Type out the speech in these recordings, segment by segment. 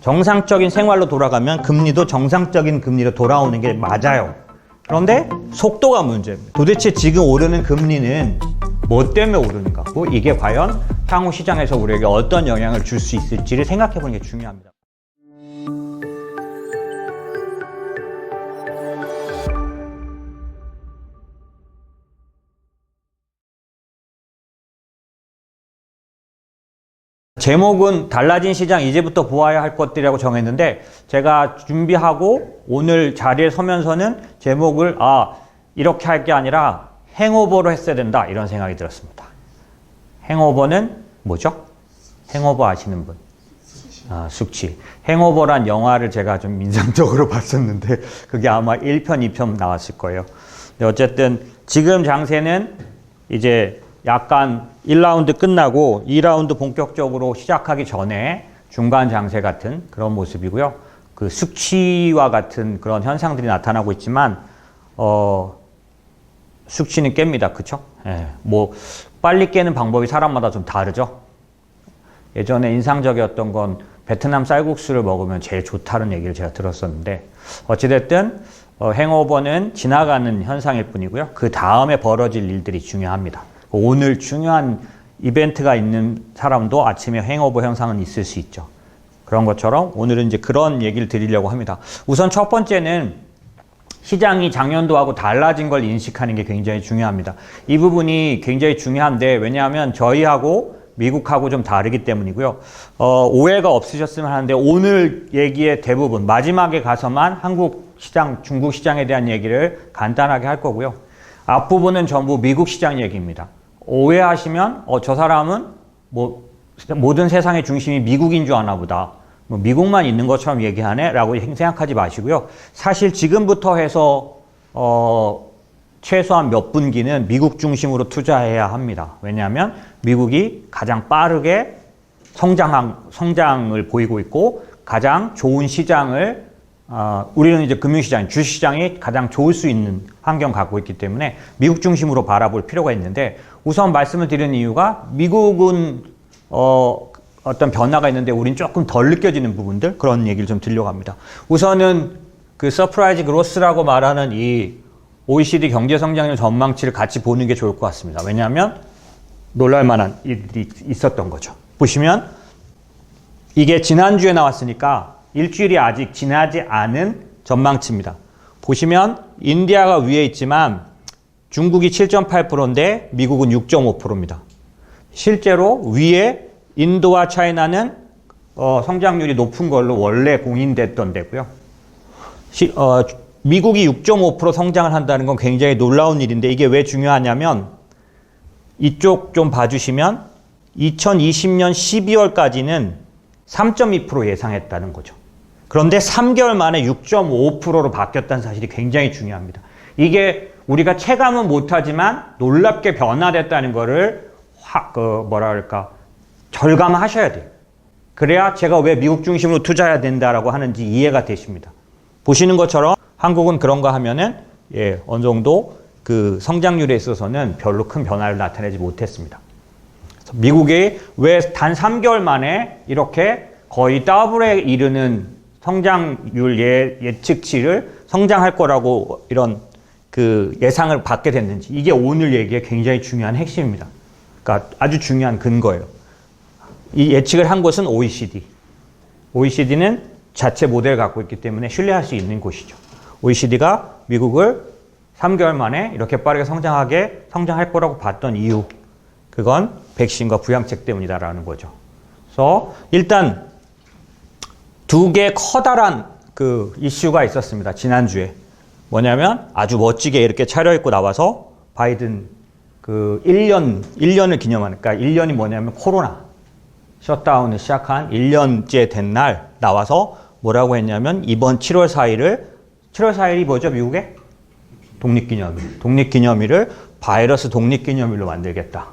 정상적인 생활로 돌아가면 금리도 정상적인 금리로 돌아오는 게 맞아요. 그런데 속도가 문제입니다. 도대체 지금 오르는 금리는 뭐 때문에 오르는 거고 이게 과연 향후 시장에서 우리에게 어떤 영향을 줄 수 있을지를 생각해 보는 게 중요합니다. 제목은 달라진 시장 이제부터 보아야 할 것들이라고 정했는데 제가 준비하고 오늘 자리에 서면서는 제목을 이렇게 할 게 아니라 행오버로 했어야 된다 이런 생각이 들었습니다. 행오버는 뭐죠? 행오버 아시는 분? 숙취. 행오버란 영화를 제가 좀 인상적으로 봤었는데 그게 아마 1편, 2편 나왔을 거예요. 근데 어쨌든 지금 장세는 이제 약간 1라운드 끝나고 2라운드 본격적으로 시작하기 전에 중간 장세 같은 그런 모습이고요. 그 숙취와 같은 그런 현상들이 나타나고 있지만 숙취는 깹니다. 그쵸? 예, 뭐 빨리 깨는 방법이 사람마다 좀 다르죠. 예전에 인상적이었던 건 베트남 쌀국수를 먹으면 제일 좋다는 얘기를 제가 들었었는데 어찌됐든 행오버는 지나가는 현상일 뿐이고요. 그 다음에 벌어질 일들이 중요합니다. 오늘 중요한 이벤트가 있는 사람도 아침에 행오버 현상은 있을 수 있죠. 그런 것처럼 오늘은 이제 그런 얘기를 드리려고 합니다. 우선 첫 번째는 시장이 작년도하고 달라진 걸 인식하는 게 굉장히 중요합니다. 이 부분이 굉장히 중요한데 왜냐하면 저희하고 미국하고 좀 다르기 때문이고요. 오해가 없으셨으면 하는데 오늘 얘기의 대부분 마지막에 가서만 한국 시장, 중국 시장에 대한 얘기를 간단하게 할 거고요. 앞부분은 전부 미국 시장 얘기입니다. 오해하시면 저 사람은 뭐 모든 세상의 중심이 미국인 줄 아나 보다. 뭐 미국만 있는 것처럼 얘기하네? 라고 생각하지 마시고요. 사실 지금부터 해서 최소한 몇 분기는 미국 중심으로 투자해야 합니다. 왜냐하면 미국이 가장 빠르게 성장을 보이고 있고 가장 좋은 시장을 우리는 이제 금융시장, 주식시장이 가장 좋을 수 있는 환경 갖고 있기 때문에 미국 중심으로 바라볼 필요가 있는데 우선 말씀을 드리는 이유가 미국은 어떤 변화가 있는데 우린 조금 덜 느껴지는 부분들 그런 얘기를 좀 드리려고 합니다. 우선은 그 서프라이즈 그로스라고 말하는 이 OECD 경제 성장률 전망치를 같이 보는 게 좋을 것 같습니다. 왜냐하면 놀랄 만한 일들이 있었던 거죠. 보시면 이게 지난주에 나왔으니까 일주일이 아직 지나지 않은 전망치입니다. 보시면 인디아가 위에 있지만 중국이 7.8%인데 미국은 6.5%입니다. 실제로 위에 인도와 차이나는 성장률이 높은 걸로 원래 공인됐던 데고요. 미국이 6.5% 성장을 한다는 건 굉장히 놀라운 일인데 이게 왜 중요하냐면 이쪽 좀 봐주시면 2020년 12월까지는 3.2% 예상했다는 거죠. 그런데 3개월 만에 6.5%로 바뀌었다는 사실이 굉장히 중요합니다. 이게 우리가 체감은 못하지만 놀랍게 변화됐다는 거를 절감하셔야 돼요. 그래야 제가 왜 미국 중심으로 투자해야 된다라고 하는지 이해가 되십니다. 보시는 것처럼 한국은 그런가 하면은 어느 정도 그 성장률에 있어서는 별로 큰 변화를 나타내지 못했습니다. 미국이 왜 단 3개월 만에 이렇게 거의 더블에 이르는 성장률 예측치를 성장할 거라고 이런 그 예상을 받게 됐는지 이게 오늘 얘기의 굉장히 중요한 핵심입니다. 그러니까 아주 중요한 근거예요. 이 예측을 한 곳은 OECD. OECD는 자체 모델을 갖고 있기 때문에 신뢰할 수 있는 곳이죠. OECD가 미국을 3개월 만에 이렇게 빠르게 성장할 거라고 봤던 이유, 그건 백신과 부양책 때문이다라는 거죠. 그래서 일단 두 개 커다란 그 이슈가 있었습니다. 지난주에. 뭐냐면 아주 멋지게 이렇게 차려입고 나와서 바이든 그 1년을 기념하는, 그러니까 1년이 뭐냐면 코로나 셧다운을 시작한 1년째 된 날 나와서 뭐라고 했냐면 이번 7월 4일이 뭐죠, 미국의? 독립기념일. 독립기념일을 바이러스 독립기념일로 만들겠다.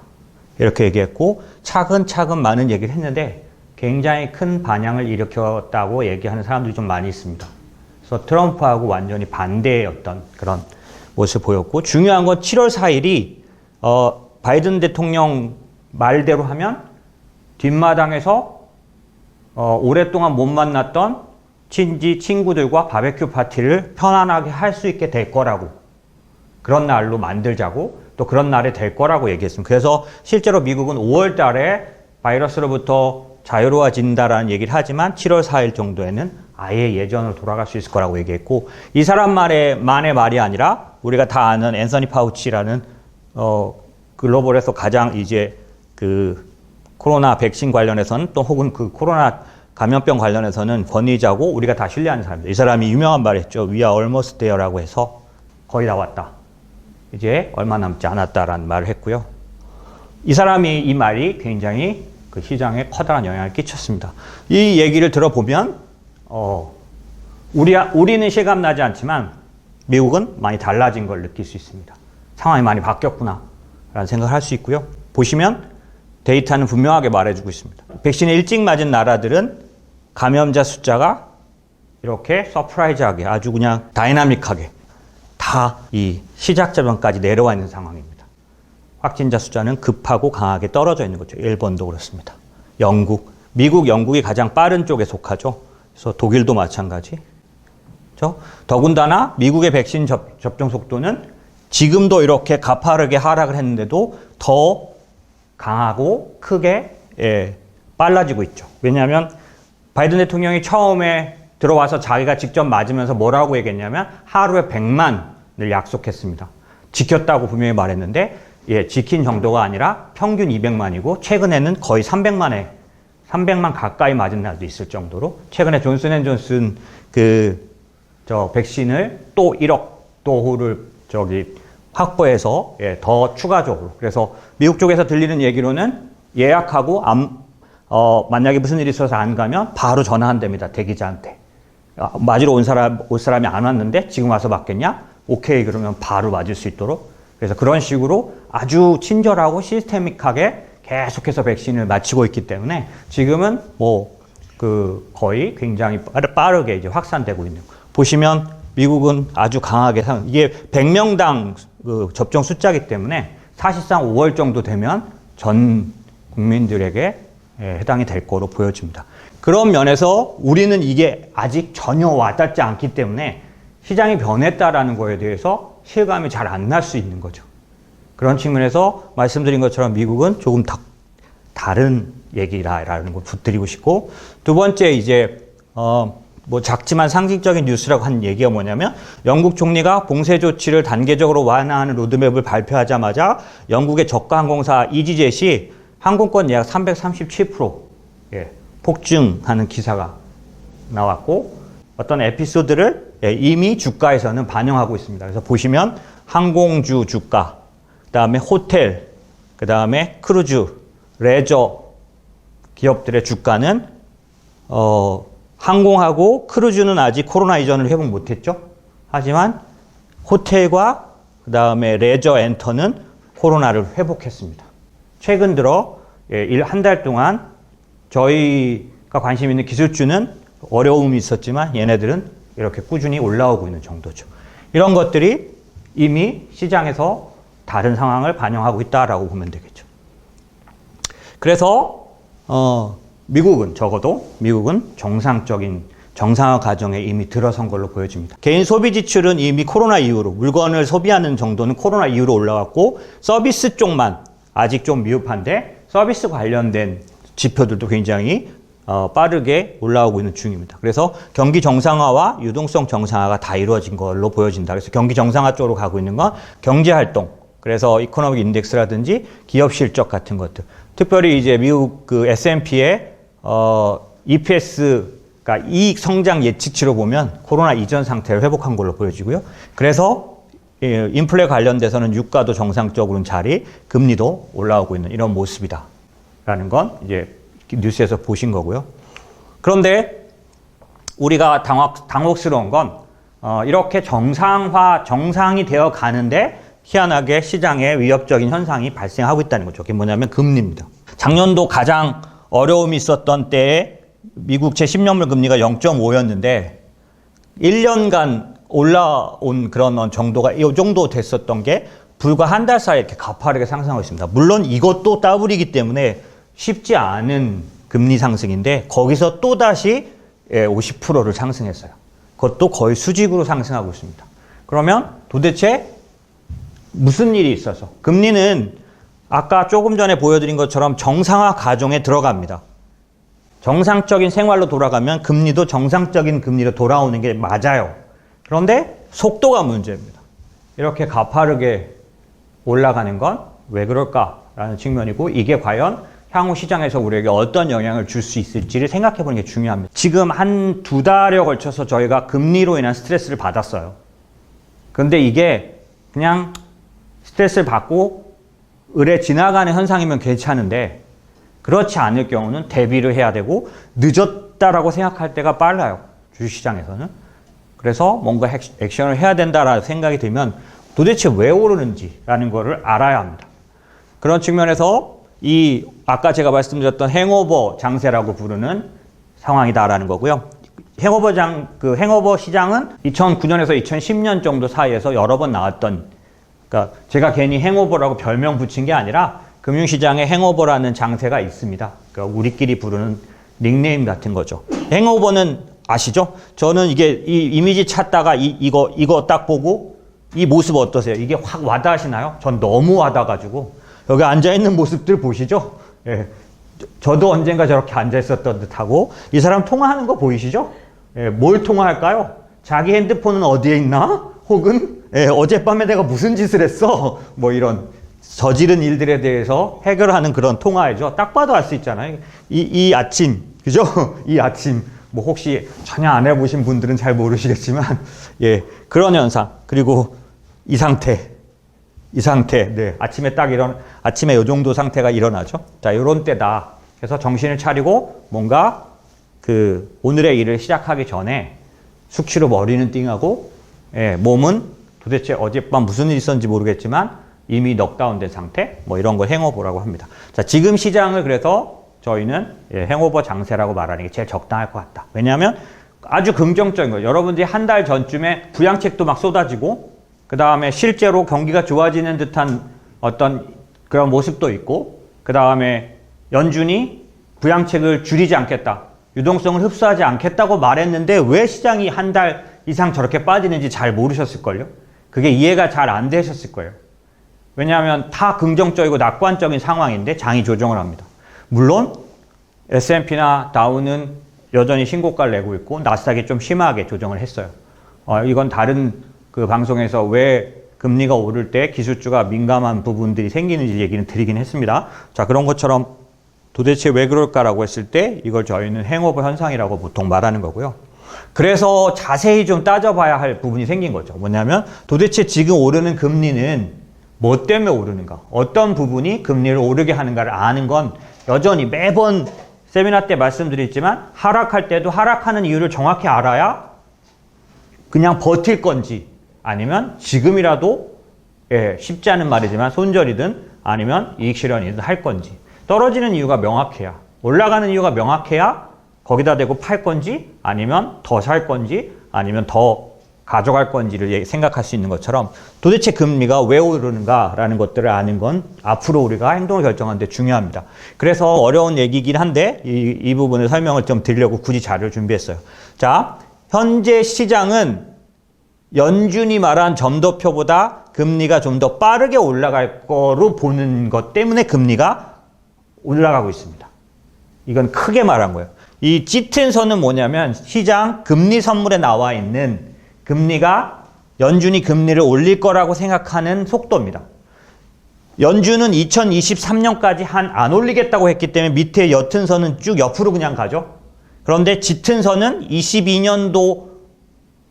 이렇게 얘기했고 차근차근 많은 얘기를 했는데 굉장히 큰 반향을 일으켰다고 얘기하는 사람들이 좀 많이 있습니다. 그래서 트럼프하고 완전히 반대였던 그런 모습을 보였고 중요한 건 7월 4일이 바이든 대통령 말대로 하면 뒷마당에서 오랫동안 못 만났던 친구들과 바베큐 파티를 편안하게 할 수 있게 될 거라고, 그런 날로 만들자고, 또 그런 날이 될 거라고 얘기했습니다. 그래서 실제로 미국은 5월 달에 바이러스로부터 자유로워진다라는 얘기를 하지만 7월 4일 정도에는 아예 예전으로 돌아갈 수 있을 거라고 얘기했고, 이 사람만의 말이 아니라 우리가 다 아는 앤서니 파우치라는 글로벌에서 가장 이제 그 코로나 백신 관련해서는, 또 혹은 그 코로나 감염병 관련해서는 권위자고 우리가 다 신뢰하는 사람입니다. 이 사람이 유명한 말 했죠. We are almost there라고 해서 거의 다 왔다, 이제 얼마 남지 않았다라는 말을 했고요. 이 사람이 이 말이 굉장히 그 시장에 커다란 영향을 끼쳤습니다. 이 얘기를 들어보면 우리는 실감나지 않지만 미국은 많이 달라진 걸 느낄 수 있습니다. 상황이 많이 바뀌었구나 라는 생각을 할 수 있고요. 보시면 데이터는 분명하게 말해주고 있습니다. 백신을 일찍 맞은 나라들은 감염자 숫자가 이렇게 서프라이즈하게, 아주 그냥 다이나믹하게 다 이 시작자 전까지 내려와 있는 상황입니다. 확진자 숫자는 급하고 강하게 떨어져 있는 거죠. 일본도 그렇습니다. 미국, 영국이 가장 빠른 쪽에 속하죠. 그래서 독일도 마찬가지. 그렇죠? 더군다나 미국의 백신 접종 속도는 지금도 이렇게 가파르게 하락을 했는데도 더 강하고 크게 빨라지고 있죠. 왜냐하면 바이든 대통령이 처음에 들어와서 자기가 직접 맞으면서 뭐라고 얘기했냐면 하루에 100만을 약속했습니다. 지켰다고 분명히 말했는데 지킨 정도가 아니라 평균 200만이고 최근에는 거의 300만 가까이 맞은 날도 있을 정도로, 최근에 존슨앤존슨 백신을 또 1억 도를 확보해서 더 추가적으로, 그래서 미국 쪽에서 들리는 얘기로는 예약하고 만약에 무슨 일이 있어서 안 가면 바로 전화한답니다. 대기자한테. 맞으러 올 사람이 안 왔는데 지금 와서 맞겠냐? 오케이, 그러면 바로 맞을 수 있도록. 그래서 그런 식으로 아주 친절하고 시스테믹하게 계속해서 백신을 맞히고 있기 때문에 지금은 거의 굉장히 빠르게 이제 확산되고 있는. 보시면 미국은 아주 강하게 이게 100명당 접종 숫자이기 때문에 사실상 5월 정도 되면 전 국민들에게 해당이 될 거로 보여집니다. 그런 면에서 우리는 이게 아직 전혀 와닿지 않기 때문에 시장이 변했다라는 거에 대해서 실감이 잘 안 날 수 있는 거죠. 그런 측면에서 말씀드린 것처럼 미국은 조금 다른 얘기라는 걸 붙드리고 싶고, 두 번째 이제 작지만 상징적인 뉴스라고 한 얘기가 뭐냐면, 영국 총리가 봉쇄 조치를 단계적으로 완화하는 로드맵을 발표하자마자 영국의 저가 항공사 이지젯이 항공권 예약 337% 폭증하는 기사가 나왔고, 어떤 에피소드를 이미 주가에서는 반영하고 있습니다. 그래서 보시면 항공주 주가, 그 다음에 호텔, 그 다음에 크루즈, 레저 기업들의 주가는 항공하고 크루즈는 아직 코로나 이전을 회복 못했죠. 하지만 호텔과 그 다음에 레저 엔터는 코로나를 회복했습니다. 최근 들어 한 달 동안 저희가 관심 있는 기술주는 어려움이 있었지만 얘네들은 이렇게 꾸준히 올라오고 있는 정도죠. 이런 것들이 이미 시장에서 다른 상황을 반영하고 있다라고 보면 되겠죠. 그래서 미국은 정상적인 정상화 과정에 이미 들어선 걸로 보여집니다. 개인 소비 지출은 이미 코로나 이후로, 물건을 소비하는 정도는 코로나 이후로 올라왔고, 서비스 쪽만 아직 좀 미흡한데 서비스 관련된 지표들도 굉장히 빠르게 올라오고 있는 중입니다. 그래서 경기 정상화와 유동성 정상화가 다 이루어진 걸로 보여진다. 그래서 경기 정상화 쪽으로 가고 있는 건 경제활동, 그래서 이코노믹 인덱스라든지 기업 실적 같은 것들, 특별히 이제 미국 S&P의 EPS가 이익 성장 예측치로 보면 코로나 이전 상태를 회복한 걸로 보여지고요. 그래서 인플레 관련돼서는 유가도 정상적으로는 자리, 금리도 올라오고 있는 이런 모습이다라는 건 이제 뉴스에서 보신 거고요. 그런데 우리가 당혹스러운 건 이렇게 정상이 되어 가는데 희한하게 시장에 위협적인 현상이 발생하고 있다는 거죠. 그게 뭐냐면 금리입니다. 작년도 가장 어려움이 있었던 때에 미국 제10년물 금리가 0.5였는데 1년간 올라온 그런 정도가 이 정도 됐었던 게 불과 한 달 사이에 이렇게 가파르게 상승하고 있습니다. 물론 이것도 더블이기 때문에 쉽지 않은 금리 상승인데 거기서 또다시 50%를 상승했어요. 그것도 거의 수직으로 상승하고 있습니다. 그러면 도대체 무슨 일이 있어서 금리는 아까 조금 전에 보여드린 것처럼 정상화 과정에 들어갑니다. 정상적인 생활로 돌아가면 금리도 정상적인 금리로 돌아오는 게 맞아요. 그런데 속도가 문제입니다. 이렇게 가파르게 올라가는 건 왜 그럴까라는 측면이고 이게 과연 향후 시장에서 우리에게 어떤 영향을 줄 수 있을지를 생각해 보는 게 중요합니다. 지금 한 2달에 걸쳐서 저희가 금리로 인한 스트레스를 받았어요. 그런데 이게 그냥 스트레스를 받고 을에 지나가는 현상이면 괜찮은데 그렇지 않을 경우는 대비를 해야 되고 늦었다라고 생각할 때가 빨라요. 주식시장에서는. 그래서 뭔가 액션을 해야 된다라는 생각이 들면 도대체 왜 오르는지라는 거를 알아야 합니다. 그런 측면에서 이 아까 제가 말씀드렸던 행오버 장세라고 부르는 상황이다라는 거고요. 행오버 시장은 2009년에서 2010년 정도 사이에서 여러 번 나왔던, 그러니까 제가 괜히 행오버라고 별명 붙인 게 아니라 금융시장에 행오버라는 장세가 있습니다. 그러니까 우리끼리 부르는 닉네임 같은 거죠. 행오버는 아시죠? 저는 이게 이 이미지 찾다가 이거 딱 보고 이 모습 어떠세요? 이게 확 와닿으시나요? 전 너무 와닿아가지고 여기 앉아있는 모습들 보시죠? 예. 저도 언젠가 저렇게 앉아있었던 듯하고 이 사람 통화하는 거 보이시죠? 예. 뭘 통화할까요? 자기 핸드폰은 어디에 있나? 혹은 어젯밤에 내가 무슨 짓을 했어? 뭐 이런 저지른 일들에 대해서 해결하는 그런 통화이죠. 딱 봐도 알 수 있잖아요. 이 아침, 그죠? 이 아침. 뭐 혹시 전혀 안 해보신 분들은 잘 모르시겠지만, 예, 그런 현상. 그리고 이 상태. 네. 아침에 요 정도 상태가 일어나죠. 자, 요런 때다. 그래서 정신을 차리고 뭔가 오늘의 일을 시작하기 전에 숙취로 머리는 띵하고, 예, 몸은 도대체 어젯밤 무슨 일이 있었는지 모르겠지만 이미 넉다운된 상태? 뭐 이런 걸 행오버라고 합니다. 자, 지금 시장을 그래서 저희는 행오버 장세라고 말하는 게 제일 적당할 것 같다. 왜냐하면 아주 긍정적인 거예요. 여러분들이 한 달 전쯤에 부양책도 막 쏟아지고 그 다음에 실제로 경기가 좋아지는 듯한 어떤 그런 모습도 있고 그 다음에 연준이 부양책을 줄이지 않겠다. 유동성을 흡수하지 않겠다고 말했는데 왜 시장이 한 달 이상 저렇게 빠지는지 잘 모르셨을걸요? 그게 이해가 잘 안 되셨을 거예요. 왜냐하면 다 긍정적이고 낙관적인 상황인데 장이 조정을 합니다. 물론 S&P나 다우는 여전히 신고가를 내고 있고 나스닥이 좀 심하게 조정을 했어요. 이건 다른 방송에서 왜 금리가 오를 때 기술주가 민감한 부분들이 생기는지 얘기는 드리긴 했습니다. 자, 그런 것처럼 도대체 왜 그럴까라고 했을 때 이걸 저희는 행오버 현상이라고 보통 말하는 거고요. 그래서 자세히 좀 따져봐야 할 부분이 생긴 거죠. 뭐냐면 도대체 지금 오르는 금리는 뭐 때문에 오르는가? 어떤 부분이 금리를 오르게 하는가를 아는 건 여전히 매번 세미나 때 말씀드렸지만 하락할 때도 하락하는 이유를 정확히 알아야 그냥 버틸 건지 아니면 지금이라도 쉽지 않은 말이지만 손절이든 아니면 이익 실현이든 할 건지 떨어지는 이유가 명확해야 올라가는 이유가 명확해야 거기다 대고 팔 건지 아니면 더 살 건지 아니면 더 가져갈 건지를 생각할 수 있는 것처럼 도대체 금리가 왜 오르는가라는 것들을 아는 건 앞으로 우리가 행동을 결정하는 데 중요합니다. 그래서 어려운 얘기긴 한데 이 부분을 설명을 좀 드리려고 굳이 자료를 준비했어요. 자, 현재 시장은 연준이 말한 점도표보다 금리가 좀 더 빠르게 올라갈 거로 보는 것 때문에 금리가 올라가고 있습니다. 이건 크게 말한 거예요. 이 짙은 선은 뭐냐면 시장 금리 선물에 나와 있는 금리가 연준이 금리를 올릴 거라고 생각하는 속도입니다. 연준은 2023년까지 안 올리겠다고 했기 때문에 밑에 옅은 선은 쭉 옆으로 그냥 가죠. 그런데 짙은 선은 22년도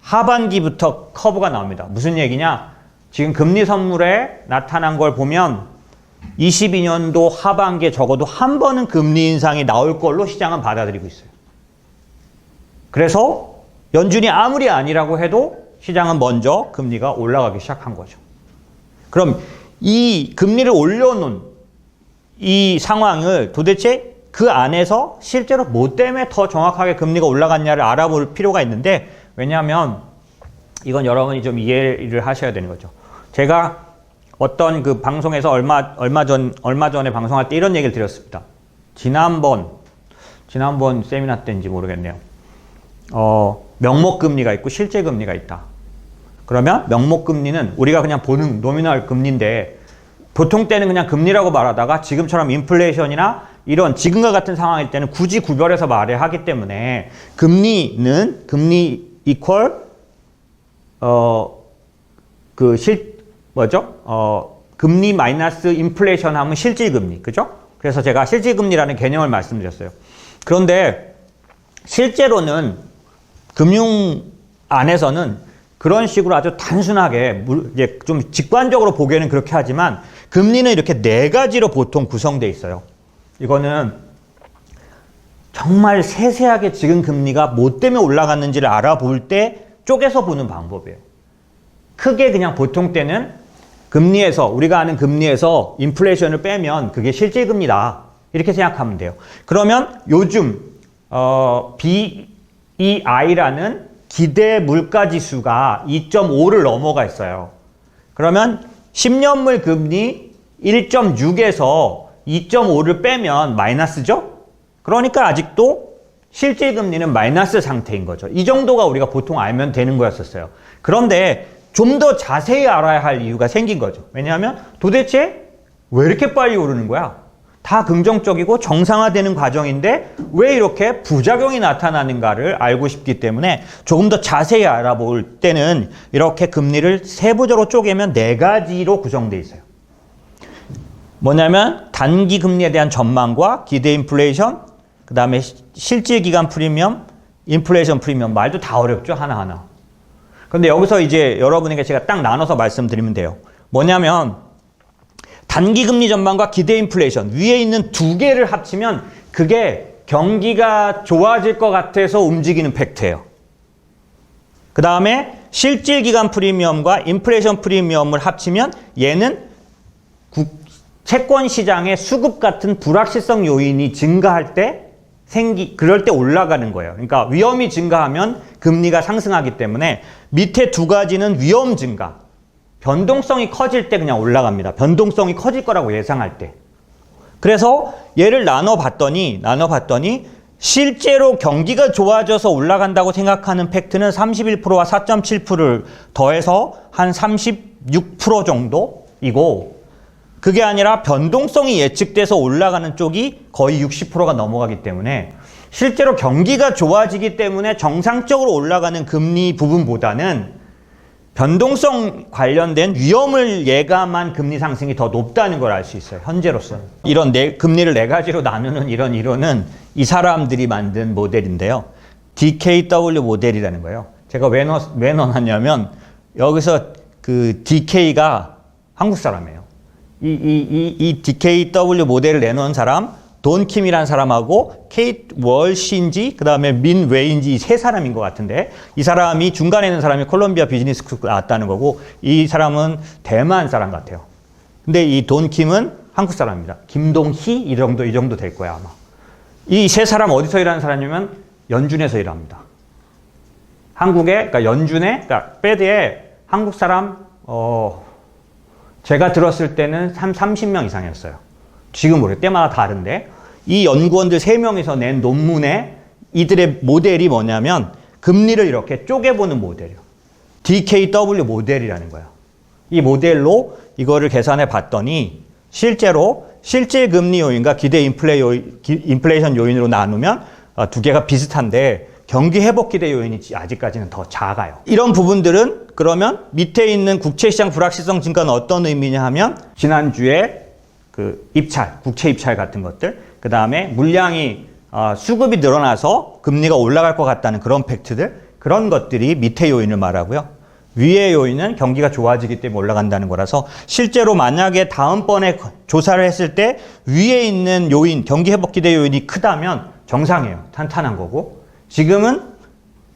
하반기부터 커브가 나옵니다. 무슨 얘기냐? 지금 금리 선물에 나타난 걸 보면 22년도 하반기에 적어도 한 번은 금리 인상이 나올 걸로 시장은 받아들이고 있어요. 그래서 연준이 아무리 아니라고 해도 시장은 먼저 금리가 올라가기 시작한 거죠. 그럼 이 금리를 올려놓은 이 상황을 도대체 그 안에서 실제로 뭐 때문에 더 정확하게 금리가 올라갔냐를 알아볼 필요가 있는데 왜냐하면 이건 여러분이 좀 이해를 하셔야 되는 거죠. 제가 어떤 방송에서 얼마 전에 방송할 때 이런 얘기를 드렸습니다. 지난번 지난번 세미나 때인지 모르겠네요. 명목금리가 있고 실제금리가 있다. 그러면 명목금리는 우리가 그냥 보는 노미널 금리인데 보통 때는 그냥 금리라고 말하다가 지금처럼 인플레이션이나 이런 지금과 같은 상황일 때는 굳이 구별해서 말해야 하기 때문에 금리 이퀄 금리 마이너스 인플레이션 하면 실질금리, 그죠? 그래서 제가 실질금리라는 개념을 말씀드렸어요. 그런데 실제로는 금융 안에서는 그런 식으로 아주 단순하게 이제 좀 직관적으로 보기에는 그렇게 하지만 금리는 이렇게 네 가지로 보통 구성되어 있어요. 이거는 정말 세세하게 지금 금리가 뭐 때문에 올라갔는지를 알아볼 때 쪼개서 보는 방법이에요. 크게 그냥 보통 때는 금리에서 우리가 아는 금리에서 인플레이션을 빼면 그게 실질금리다 이렇게 생각하면 돼요. 그러면 요즘 BEI라는 기대 물가지수가 2.5를 넘어가 있어요. 그러면 10년물 금리 1.6에서 2.5를 빼면 마이너스죠? 그러니까 아직도 실질금리는 마이너스 상태인 거죠. 이 정도가 우리가 보통 알면 되는 거였었어요. 그런데 좀 더 자세히 알아야 할 이유가 생긴 거죠. 왜냐하면 도대체 왜 이렇게 빨리 오르는 거야? 다 긍정적이고 정상화되는 과정인데 왜 이렇게 부작용이 나타나는가를 알고 싶기 때문에 조금 더 자세히 알아볼 때는 이렇게 금리를 세부적으로 쪼개면 네 가지로 구성되어 있어요. 뭐냐면 단기 금리에 대한 전망과 기대 인플레이션, 그 다음에 실질 기간 프리미엄, 인플레이션 프리미엄, 말도 다 어렵죠, 하나하나. 그런데 여기서 이제 여러분에게 제가 딱 나눠서 말씀드리면 돼요. 뭐냐면 단기 금리 전망과 기대 인플레이션 위에 있는 두 개를 합치면 그게 경기가 좋아질 것 같아서 움직이는 팩트예요. 그 다음에 실질 기간 프리미엄과 인플레이션 프리미엄을 합치면 얘는 채권 시장의 수급 같은 불확실성 요인이 증가할 때 그럴 때 올라가는 거예요. 그러니까 위험이 증가하면 금리가 상승하기 때문에 밑에 두 가지는 위험 증가, 변동성이 커질 때 그냥 올라갑니다. 변동성이 커질 거라고 예상할 때. 그래서 얘를 나눠봤더니 실제로 경기가 좋아져서 올라간다고 생각하는 팩트는 31%와 4.7%를 더해서 한 36% 정도이고 그게 아니라 변동성이 예측돼서 올라가는 쪽이 거의 60%가 넘어가기 때문에 실제로 경기가 좋아지기 때문에 정상적으로 올라가는 금리 부분보다는 변동성 관련된 위험을 예감한 금리 상승이 더 높다는 걸 알 수 있어요. 현재로서는. 이런 금리를 네 가지로 나누는 이런 이론은 이 사람들이 만든 모델인데요. DKW 모델이라는 거예요. 제가 왜 넣었냐면 여기서 그 DK가 한국 사람이에요. 이 DKW 모델을 내놓은 사람, 돈 킴이라는 사람하고 케이트 월시인지 그 다음에 민 웨이인지 이 세 사람인 것 같은데 이 사람이 중간에 있는 사람이 콜롬비아 비즈니스 스쿨 나왔다는 거고 이 사람은 대만 사람 같아요. 근데 이 돈 킴은 한국 사람입니다. 김동희 이 정도 될 거야 아마. 이 세 사람 어디서 일하는 사람이면 연준에서 일합니다. 한국에 그러니까 연준에 그러니까 패드에 한국 사람 제가 들었을 때는 30명 이상이었어요. 지금 모르겠어요. 때마다 다른데 이 연구원들 3명이서 낸 논문에 이들의 모델이 뭐냐면 금리를 이렇게 쪼개보는 모델이에요. DKW 모델이라는 거예요. 이 모델로 이거를 계산해 봤더니 실제로 실질 금리 요인과 기대 인플레이션 요인으로 나누면 두 개가 비슷한데 경기 회복 기대 요인이 아직까지는 더 작아요. 이런 부분들은 그러면 밑에 있는 국채시장 불확실성 증가는 어떤 의미냐 하면 지난주에 그 입찰, 국채 입찰 같은 것들, 그 다음에 물량이 수급이 늘어나서 금리가 올라갈 것 같다는 그런 팩트들, 그런 것들이 밑에 요인을 말하고요. 위의 요인은 경기가 좋아지기 때문에 올라간다는 거라서 실제로 만약에 다음번에 조사를 했을 때 위에 있는 요인, 경기 회복 기대 요인이 크다면 정상이에요. 탄탄한 거고 지금은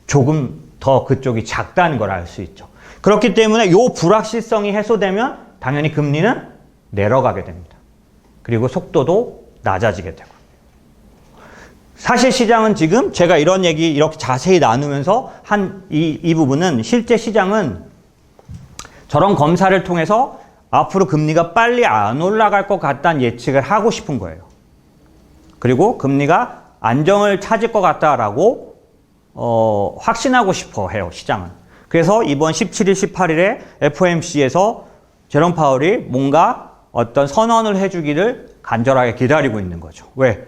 조금 더 그쪽이 작다는 걸 알 수 있죠. 그렇기 때문에 요 불확실성이 해소되면 당연히 금리는 내려가게 됩니다. 그리고 속도도 낮아지게 되고. 사실 시장은 지금 제가 이런 얘기 이렇게 자세히 나누면서 한 이 부분은 실제 시장은 저런 검사를 통해서 앞으로 금리가 빨리 안 올라갈 것 같다는 예측을 하고 싶은 거예요. 그리고 금리가 안정을 찾을 것 같다라고 확신하고 싶어 해요, 시장은. 그래서 이번 17일, 18일에 FOMC에서 제롬 파월이 뭔가 어떤 선언을 해주기를 간절하게 기다리고 있는 거죠. 왜?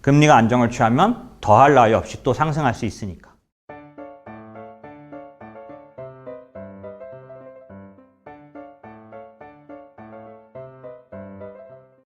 금리가 안정을 취하면 더할 나위 없이 또 상승할 수 있으니까.